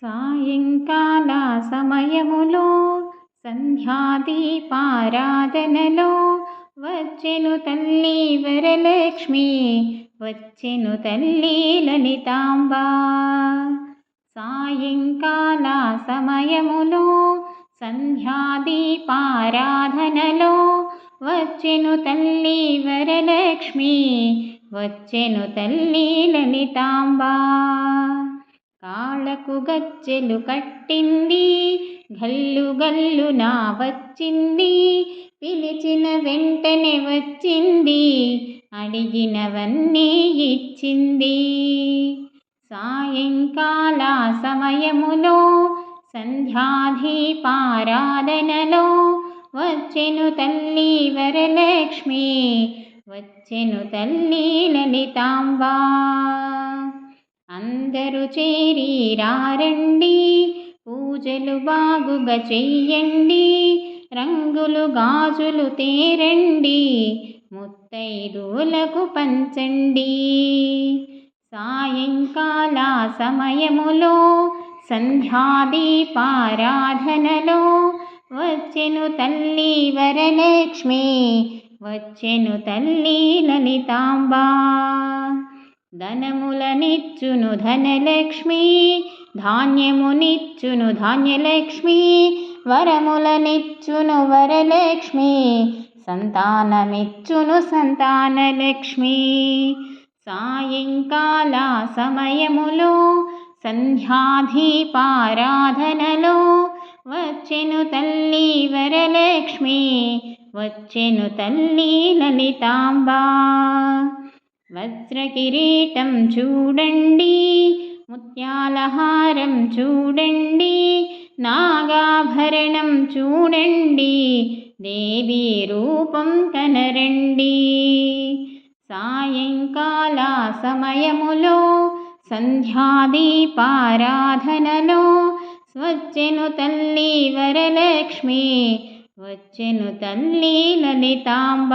సాయంకాల సమయములో సంధ్యాదీపారాధనలో వచ్చెను తల్లి వరలక్ష్మి, వచ్చెను తల్లి లలితాంబ. సాయంకాల సమయములో సంధ్యాదీపారాధనలో వచ్చెను తల్లి వరలక్ష్మి, వచ్చెను తల్లి లలితాంబ. కాళ్ళకు గజ్జెలు కట్టింది, గల్లు గల్లున వచ్చింది, పిలిచిన వెంటనే వచ్చింది, అడిగినవన్నీ ఇచ్చింది. సాయంకాల సమయములో సంధ్యాదీపారాధనలో వచ్చెను తల్లి వరలక్ష్మి, వచ్చెను తల్లి లలితాంబ. అందరూ చేరి రారండి, పూజలు బాగుగా చెయ్యండి, రంగులు గాజులు తేరండి, ముత్తైదువులకు పంచండి. సాయంకాల సమయములో సంధ్యాదీపారాధనలో వచ్చెను తల్లి వరలక్ష్మి, వచ్చెను తల్లి లలితాంబ. ధనములనిచ్చును ధనలక్ష్మి, ధాన్యమునిచ్చును ధాన్యలక్ష్మి, వరములనిచ్చును వరలక్ష్మి, సంతానమిచ్చును సంతానలక్ష్మి. సాయంకాల సమయములో సంధ్యాదీపారాధనలో వచ్చెను తల్లి వరలక్ష్మి, వచ్చెను తల్లి లలితాంబ. వజ్రకిరీటం చూడండి, ముత్యాలహారం చూడండి, నాగాభరణం చూడండి, దేవి రూపం కనరండి. సాయంకాల సమయములో సంధ్యాదీపారాధనలో వచ్చెను తల్లి వరలక్ష్మి, వచ్చెను తల్లి లలితాంబ.